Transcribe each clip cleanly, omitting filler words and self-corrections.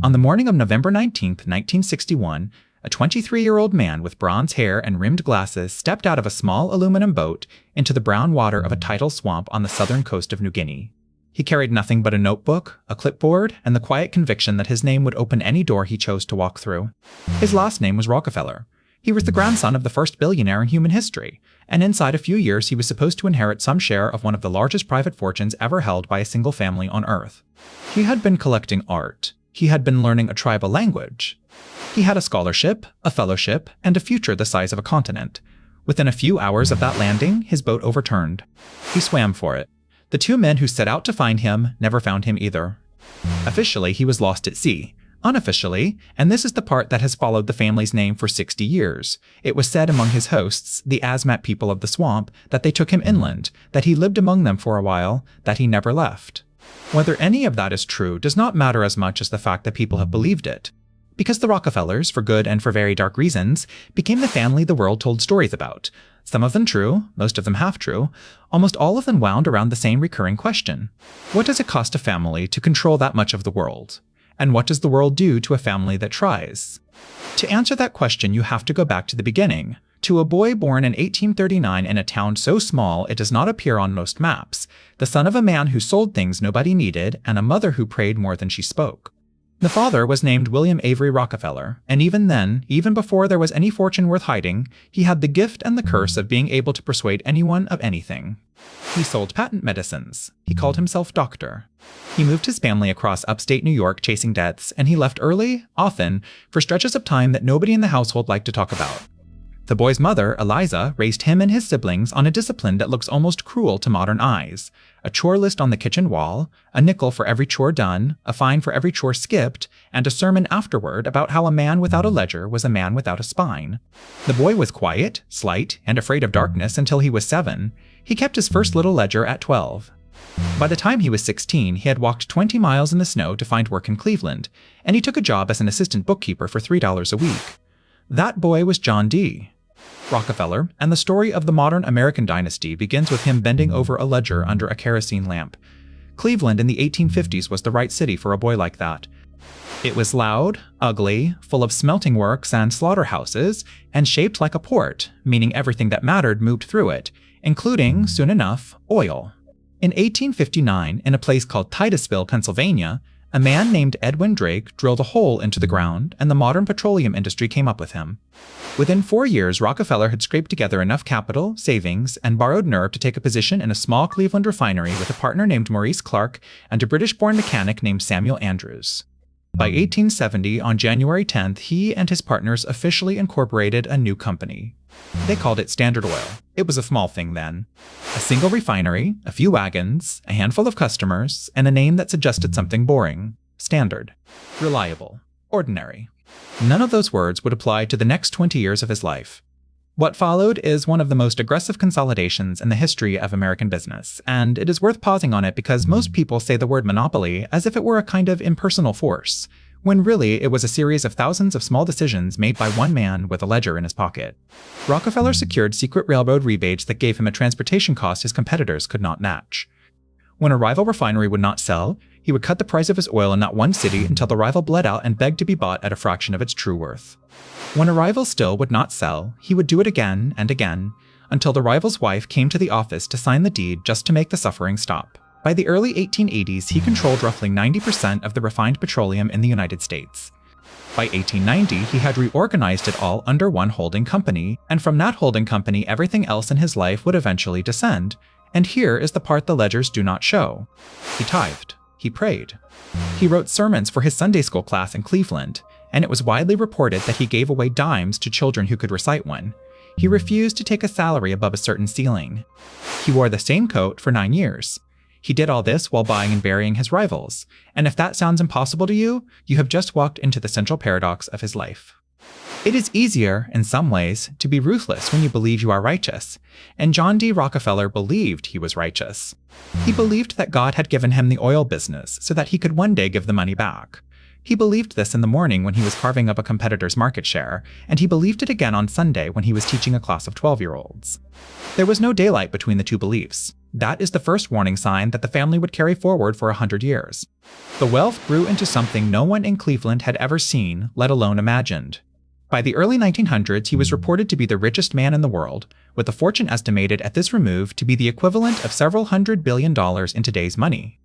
On the morning of November 19th, 1961, a 23-year-old man with bronze hair and rimmed glasses stepped out of a small aluminum boat into the brown water of a tidal swamp on the southern coast of New Guinea. He carried nothing but a notebook, a clipboard, and the quiet conviction that his name would open any door he chose to walk through. His last name was Rockefeller. He was the grandson of the first billionaire in human history, and inside a few years he was supposed to inherit some share of one of the largest private fortunes ever held by a single family on Earth. He had been collecting art. He had been learning a tribal language. He had a scholarship, a fellowship, and a future the size of a continent. Within a few hours of that landing, his boat overturned. He swam for it. The two men who set out to find him never found him either. Officially, he was lost at sea. Unofficially, and this is the part that has followed the family's name for 60 years, it was said among his hosts, the Asmat people of the swamp, that they took him inland, that he lived among them for a while, that he never left. Whether any of that is true does not matter as much as the fact that people have believed it. Because the Rockefellers, for good and for very dark reasons, became the family the world told stories about. Some of them true, most of them half true, almost all of them wound around the same recurring question. What does it cost a family to control that much of the world? And what does the world do to a family that tries? To answer that question, you have to go back to the beginning, to a boy born in 1839 in a town so small it does not appear on most maps, the son of a man who sold things nobody needed and a mother who prayed more than she spoke. The father was named William Avery Rockefeller, and even then, even before there was any fortune worth hiding, he had the gift and the curse of being able to persuade anyone of anything. He sold patent medicines. He called himself doctor. He moved his family across upstate New York chasing debts, and he left early, often, for stretches of time that nobody in the household liked to talk about. The boy's mother, Eliza, raised him and his siblings on a discipline that looks almost cruel to modern eyes. A chore list on the kitchen wall, a nickel for every chore done, a fine for every chore skipped, and a sermon afterward about how a man without a ledger was a man without a spine. The boy was quiet, slight, and afraid of darkness until he was 7. He kept his first little ledger at 12. By the time he was 16, he had walked 20 miles in the snow to find work in Cleveland, and he took a job as an assistant bookkeeper for $3 a week. That boy was John D. Rockefeller, and the story of the modern American dynasty begins with him bending over a ledger under a kerosene lamp. Cleveland in the 1850s was the right city for a boy like that. It was loud, ugly, full of smelting works and slaughterhouses, and shaped like a port, meaning everything that mattered moved through it, including, soon enough, oil. In 1859, in a place called Titusville, Pennsylvania, a man named Edwin Drake drilled a hole into the ground, and the modern petroleum industry came up with him. Within 4 years, Rockefeller had scraped together enough capital, savings, and borrowed nerve to take a position in a small Cleveland refinery with a partner named Maurice Clark and a British-born mechanic named Samuel Andrews. By 1870, on January 10th, he and his partners officially incorporated a new company. They called it Standard Oil. It was a small thing then. A single refinery, a few wagons, a handful of customers, and a name that suggested something boring. Standard. Reliable. Ordinary. None of those words would apply to the next 20 years of his life. What followed is one of the most aggressive consolidations in the history of American business, and it is worth pausing on it because most people say the word monopoly as if it were a kind of impersonal force, when really it was a series of thousands of small decisions made by one man with a ledger in his pocket. Rockefeller secured secret railroad rebates that gave him a transportation cost his competitors could not match. When a rival refinery would not sell, he would cut the price of his oil in not one city until the rival bled out and begged to be bought at a fraction of its true worth. When a rival still would not sell, he would do it again and again, until the rival's wife came to the office to sign the deed just to make the suffering stop. By the early 1880s, he controlled roughly 90% of the refined petroleum in the United States. By 1890, he had reorganized it all under one holding company, and from that holding company, everything else in his life would eventually descend. And here is the part the ledgers do not show. He tithed. He prayed. He wrote sermons for his Sunday school class in Cleveland, and it was widely reported that he gave away dimes to children who could recite one. He refused to take a salary above a certain ceiling. He wore the same coat for 9 years. He did all this while buying and burying his rivals, and if that sounds impossible to you, you have just walked into the central paradox of his life. It is easier, in some ways, to be ruthless when you believe you are righteous, and John D. Rockefeller believed he was righteous. He believed that God had given him the oil business so that he could one day give the money back. He believed this in the morning when he was carving up a competitor's market share, and he believed it again on Sunday when he was teaching a class of 12-year-olds. There was no daylight between the two beliefs. That is the first warning sign that the family would carry forward for 100 years. The wealth grew into something no one in Cleveland had ever seen, let alone imagined. By the early 1900s, he was reported to be the richest man in the world, with a fortune estimated at this remove to be the equivalent of several $100 billion in today's money.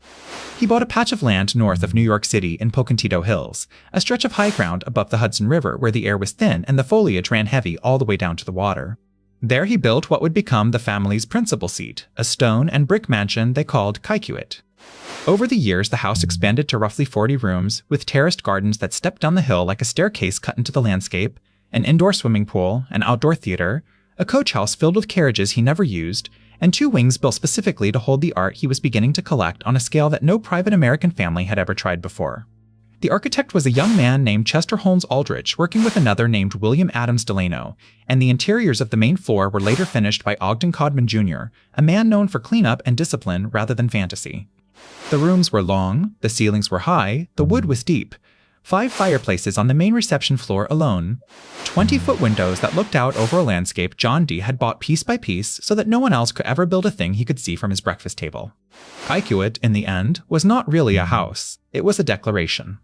He bought a patch of land north of New York City in Pocontito Hills, a stretch of high ground above the Hudson River where the air was thin and the foliage ran heavy all the way down to the water. There he built what would become the family's principal seat, a stone and brick mansion they called Kikuit. Over the years, the house expanded to roughly 40 rooms, with terraced gardens that stepped down the hill like a staircase cut into the landscape, an indoor swimming pool, an outdoor theater, a coach house filled with carriages he never used, and 2 wings built specifically to hold the art he was beginning to collect on a scale that no private American family had ever tried before. The architect was a young man named Chester Holmes Aldrich, working with another named William Adams Delano, and the interiors of the main floor were later finished by Ogden Codman Jr., a man known for cleanup and discipline rather than fantasy. The rooms were long, the ceilings were high, the wood was deep. 5 fireplaces on the main reception floor alone. 20-foot windows that looked out over a landscape John D. had bought piece by piece so that no one else could ever build a thing he could see from his breakfast table. Kikuit, in the end, was not really a house. It was a declaration.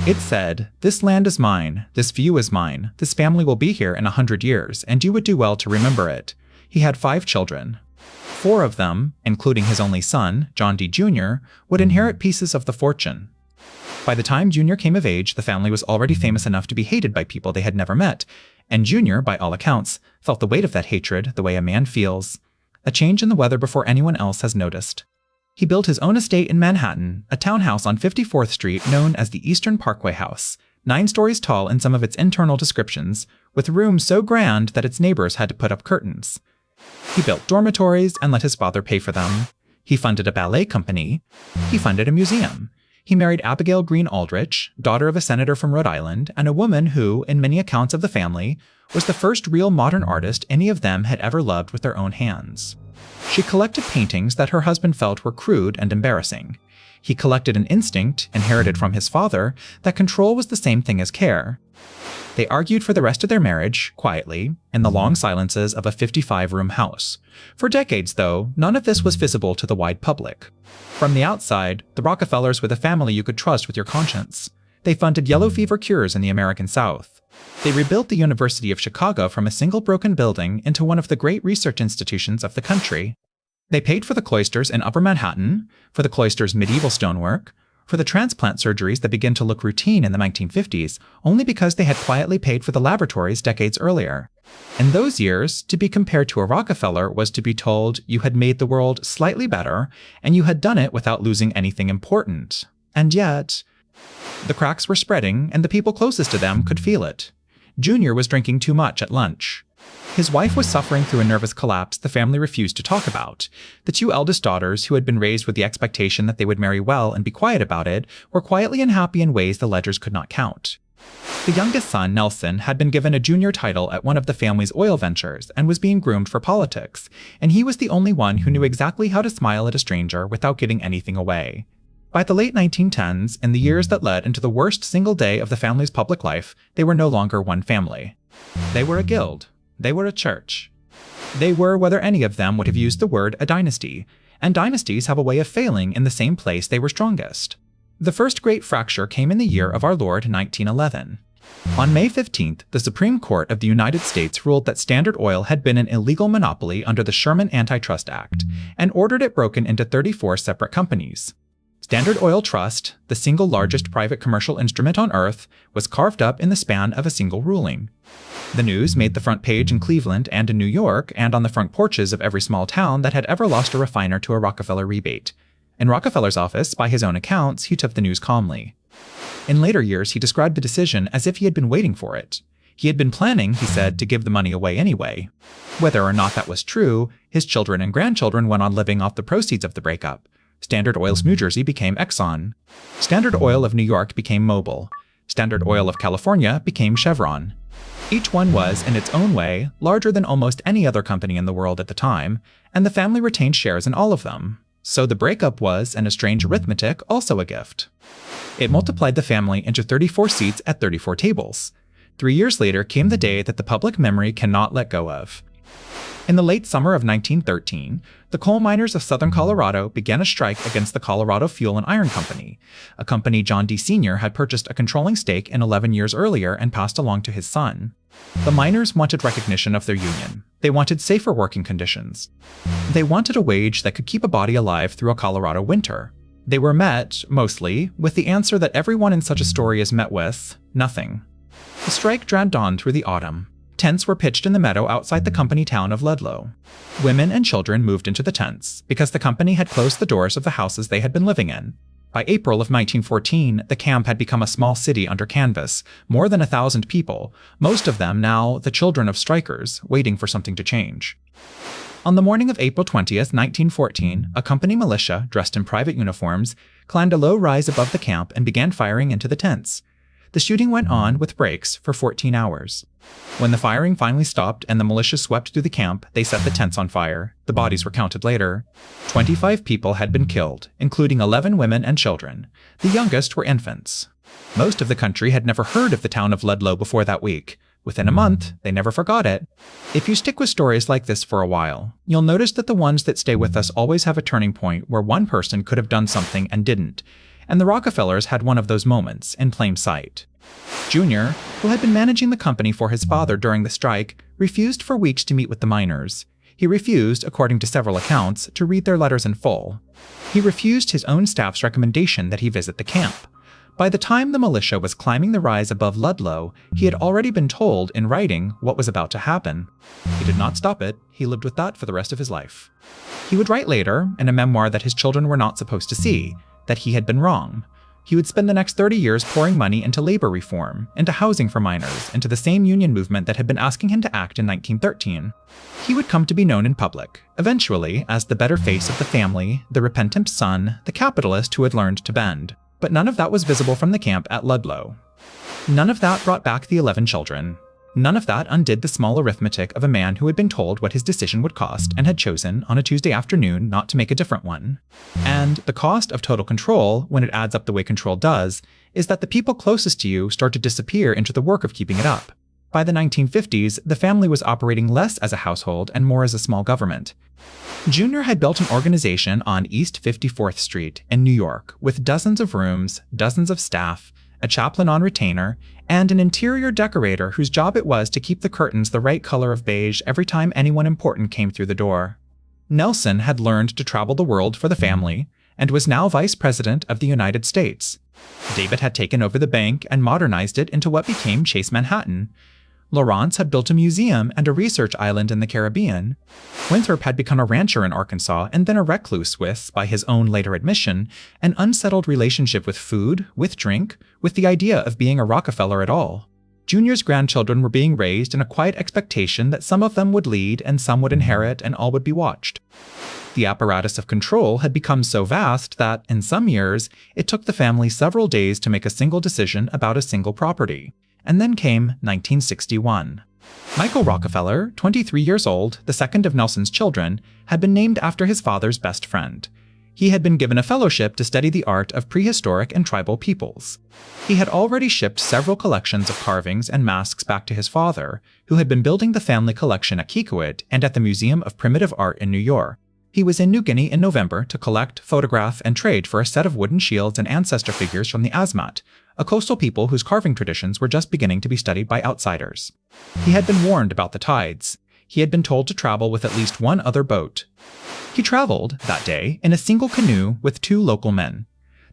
It said, "This land is mine, this view is mine, this family will be here in 100 years, and you would do well to remember it." He had 5 children. 4 of them, including his only son, John D. Jr., would inherit pieces of the fortune. By the time Jr. came of age, the family was already famous enough to be hated by people they had never met, and Jr., by all accounts, felt the weight of that hatred the way a man feels a change in the weather before anyone else has noticed. He built his own estate in Manhattan, a townhouse on 54th Street known as the Eastern Parkway House, 9 stories tall in some of its internal descriptions, with rooms so grand that its neighbors had to put up curtains. He built dormitories and let his father pay for them. He funded a ballet company. He funded a museum. He married Abigail Green Aldrich, daughter of a senator from Rhode Island, and a woman who, in many accounts of the family, was the first real modern artist any of them had ever loved with their own hands. She collected paintings that her husband felt were crude and embarrassing. He collected an instinct, inherited from his father, that control was the same thing as care. They argued for the rest of their marriage, quietly, in the long silences of a 55-room house. For decades, though, none of this was visible to the wide public. From the outside, the Rockefellers were the family you could trust with your conscience. They funded yellow fever cures in the American South. They rebuilt the University of Chicago from a single broken building into one of the great research institutions of the country. They paid for the cloisters in Upper Manhattan, for the cloisters' medieval stonework, for the transplant surgeries that began to look routine in the 1950s, only because they had quietly paid for the laboratories decades earlier. In those years, to be compared to a Rockefeller was to be told you had made the world slightly better, and you had done it without losing anything important. And yet, the cracks were spreading, and the people closest to them could feel it. Junior was drinking too much at lunch. His wife was suffering through a nervous collapse the family refused to talk about. The 2 eldest daughters, who had been raised with the expectation that they would marry well and be quiet about it, were quietly unhappy in ways the ledgers could not count. The youngest son, Nelson, had been given a junior title at one of the family's oil ventures and was being groomed for politics, and he was the only one who knew exactly how to smile at a stranger without giving anything away. By the late 1910s, in the years that led into the worst single day of the family's public life, they were no longer one family. They were a guild. They were a church. They were, whether any of them would have used the word, a dynasty, and dynasties have a way of failing in the same place they were strongest. The first great fracture came in the year of our Lord 1911. On May 15th, the Supreme Court of the United States ruled that Standard Oil had been an illegal monopoly under the Sherman Antitrust Act, and ordered it broken into 34 separate companies. Standard Oil Trust, the single largest private commercial instrument on Earth, was carved up in the span of a single ruling. The news made the front page in Cleveland and in New York, and on the front porches of every small town that had ever lost a refiner to a Rockefeller rebate. In Rockefeller's office, by his own accounts, he took the news calmly. In later years, he described the decision as if he had been waiting for it. He had been planning, he said, to give the money away anyway. Whether or not that was true, his children and grandchildren went on living off the proceeds of the breakup. Standard Oil's New Jersey became Exxon. Standard Oil of New York became Mobil. Standard Oil of California became Chevron. Each one was, in its own way, larger than almost any other company in the world at the time, and the family retained shares in all of them. So the breakup was, in a strange arithmetic, also a gift. It multiplied the family into 34 seats at 34 tables. 3 years later came the day that the public memory cannot let go of. In the late summer of 1913, the coal miners of southern Colorado began a strike against the Colorado Fuel and Iron Company, a company John D. Sr. had purchased a controlling stake in 11 years earlier and passed along to his son. The miners wanted recognition of their union. They wanted safer working conditions. They wanted a wage that could keep a body alive through a Colorado winter. They were met, mostly, with the answer that everyone in such a story is met with: nothing. The strike dragged on through the autumn. Tents were pitched in the meadow outside the company town of Ludlow. Women and children moved into the tents, because the company had closed the doors of the houses they had been living in. By April of 1914, the camp had become a small city under canvas, more than 1,000 people, most of them now the children of strikers, waiting for something to change. On the morning of April 20th, 1914, a company militia, dressed in private uniforms, climbed a low rise above the camp and began firing into the tents. The shooting went on, with breaks, for 14 hours. When the firing finally stopped and the militia swept through the camp, they set the tents on fire. The bodies were counted later. 25 people had been killed, including 11 women and children. The youngest were infants. Most of the country had never heard of the town of Ludlow before that week. Within a month, they never forgot it. If you stick with stories like this for a while, you'll notice that the ones that stay with us always have a turning point where one person could have done something and didn't. And the Rockefellers had one of those moments, in plain sight. Junior, who had been managing the company for his father during the strike, refused for weeks to meet with the miners. He refused, according to several accounts, to read their letters in full. He refused his own staff's recommendation that he visit the camp. By the time the militia was climbing the rise above Ludlow, he had already been told, in writing, what was about to happen. He did not stop it. He lived with that for the rest of his life. He would write later, in a memoir that his children were not supposed to see, that he had been wrong. He would spend the next 30 years pouring money into labor reform, into housing for miners, into the same union movement that had been asking him to act in 1913. He would come to be known in public, eventually, as the better face of the family, the repentant son, the capitalist who had learned to bend. But none of that was visible from the camp at Ludlow. None of that brought back the 11 children. None of that undid the small arithmetic of a man who had been told what his decision would cost and had chosen, on a Tuesday afternoon, not to make a different one. And the cost of total control, when it adds up the way control does, is that the people closest to you start to disappear into the work of keeping it up. By the 1950s, the family was operating less as a household and more as a small government. Junior had built an organization on East 54th Street in New York with dozens of rooms, dozens of staff, a chaplain on retainer, and an interior decorator whose job it was to keep the curtains the right color of beige every time anyone important came through the door. Nelson had learned to travel the world for the family and was now Vice President of the United States. David had taken over the bank and modernized it into what became Chase Manhattan. Lawrence had built a museum and a research island in the Caribbean. Winthrop had become a rancher in Arkansas and then a recluse with, by his own later admission, an unsettled relationship with food, with drink, with the idea of being a Rockefeller at all. Junior's grandchildren were being raised in a quiet expectation that some of them would lead and some would inherit and all would be watched. The apparatus of control had become so vast that, in some years, it took the family several days to make a single decision about a single property. And then came 1961. Michael Rockefeller, 23 years old, the second of Nelson's children, had been named after his father's best friend. He had been given a fellowship to study the art of prehistoric and tribal peoples. He had already shipped several collections of carvings and masks back to his father, who had been building the family collection at Kikowit and at the Museum of Primitive Art in New York. He was in New Guinea in November to collect, photograph, and trade for a set of wooden shields and ancestor figures from the Asmat, a coastal people whose carving traditions were just beginning to be studied by outsiders. He had been warned about the tides. He had been told to travel with at least one other boat. He traveled, that day, in a single canoe with 2 local men.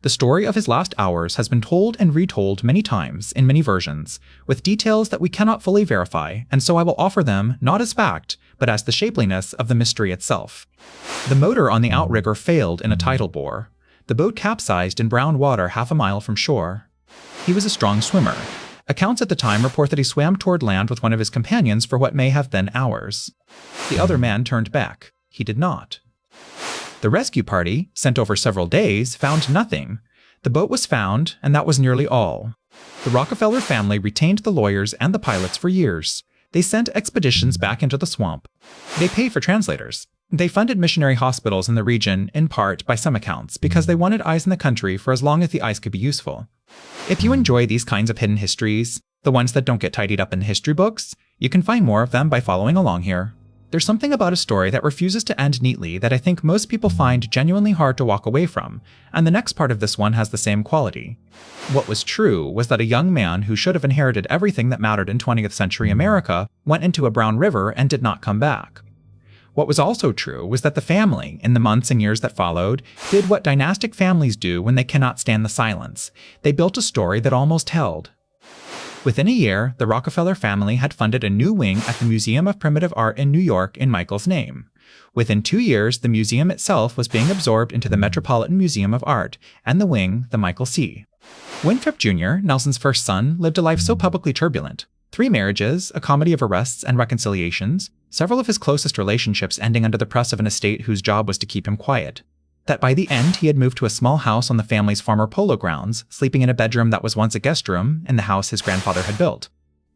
The story of his last hours has been told and retold many times, in many versions, with details that we cannot fully verify, and so I will offer them not as fact, but as the shapeliness of the mystery itself. The motor on the outrigger failed in a tidal bore. The boat capsized in brown water half a mile from shore. He was a strong swimmer. Accounts at the time report that he swam toward land with one of his companions for what may have been hours. The other man turned back. He did not. The rescue party, sent over several days, found nothing. The boat was found, and that was nearly all. The Rockefeller family retained the lawyers and the pilots for years. They sent expeditions back into the swamp. They paid for translators. They funded missionary hospitals in the region, in part, by some accounts, because they wanted eyes in the country for as long as the eyes could be useful. If you enjoy these kinds of hidden histories, the ones that don't get tidied up in history books, you can find more of them by following along here. There's something about a story that refuses to end neatly that I think most people find genuinely hard to walk away from, and the next part of this one has the same quality. What was true was that a young man who should have inherited everything that mattered in 20th century America went into a brown river and did not come back. What was also true was that the family, in the months and years that followed, did what dynastic families do when they cannot stand the silence. They built a story that almost held. Within a year, the Rockefeller family had funded a new wing at the Museum of Primitive Art in New York in Michael's name. Within 2 years, the museum itself was being absorbed into the Metropolitan Museum of Art, and the wing, the Michael C. Winthrop Jr., Nelson's first son, lived a life so publicly turbulent. 3 marriages, a comedy of arrests and reconciliations, several of his closest relationships ending under the press of an estate whose job was to keep him quiet. That by the end he had moved to a small house on the family's former polo grounds, sleeping in a bedroom that was once a guest room in the house his grandfather had built.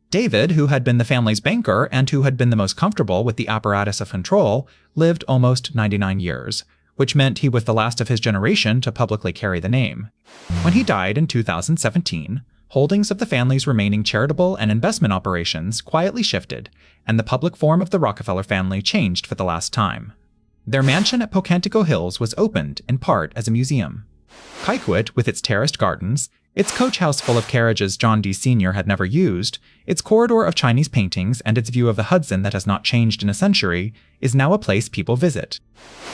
David, who had been the family's banker and who had been the most comfortable with the apparatus of control, lived almost 99 years, which meant he was the last of his generation to publicly carry the name. When he died in 2017, holdings of the family's remaining charitable and investment operations quietly shifted, and the public form of the Rockefeller family changed for the last time. Their mansion at Pocantico Hills was opened, in part, as a museum. Kikuit, with its terraced gardens, its coach house full of carriages John D. Sr. had never used, its corridor of Chinese paintings, and its view of the Hudson that has not changed in a century, is now a place people visit.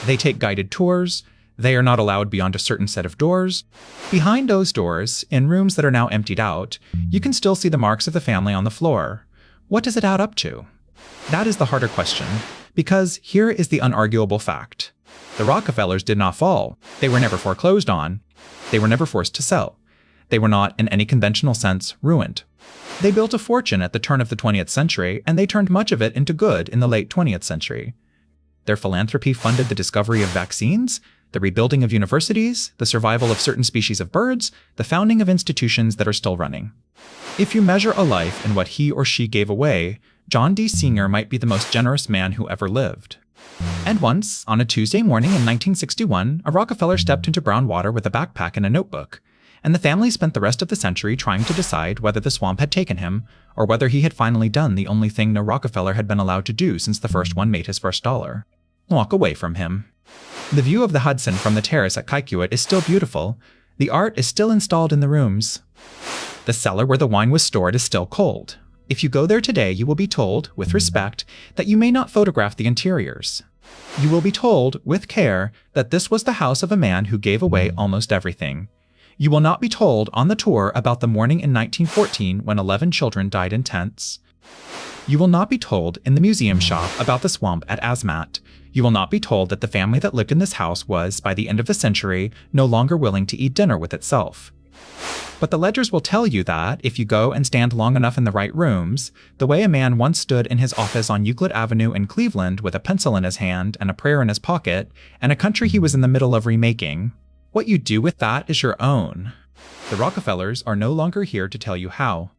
They take guided tours. They are not allowed beyond a certain set of doors. Behind those doors, in rooms that are now emptied out, you can still see the marks of the family on the floor. What does it add up to? That is the harder question, because here is the unarguable fact. The Rockefellers did not fall. They were never foreclosed on. They were never forced to sell. They were not, in any conventional sense, ruined. They built a fortune at the turn of the 20th century, and they turned much of it into good in the late 20th century. Their philanthropy funded the discovery of vaccines, the rebuilding of universities, the survival of certain species of birds, the founding of institutions that are still running. If you measure a life in what he or she gave away, John D. Sr. might be the most generous man who ever lived. And once, on a Tuesday morning in 1961, a Rockefeller stepped into brown water with a backpack and a notebook, and the family spent the rest of the century trying to decide whether the swamp had taken him, or whether he had finally done the only thing no Rockefeller had been allowed to do since the first one made his first dollar: walk away from him. The view of the Hudson from the terrace at Kikuit is still beautiful. The art is still installed in the rooms. The cellar where the wine was stored is still cold. If you go there today, you will be told, with respect, that you may not photograph the interiors. You will be told, with care, that this was the house of a man who gave away almost everything. You will not be told on the tour about the morning in 1914 when 11 children died in tents. You will not be told in the museum shop about the swamp at Asmat. You will not be told that the family that lived in this house was, by the end of the century, no longer willing to eat dinner with itself. But the ledgers will tell you that, if you go and stand long enough in the right rooms, the way a man once stood in his office on Euclid Avenue in Cleveland with a pencil in his hand and a prayer in his pocket, and a country he was in the middle of remaking, what you do with that is your own. The Rockefellers are no longer here to tell you how.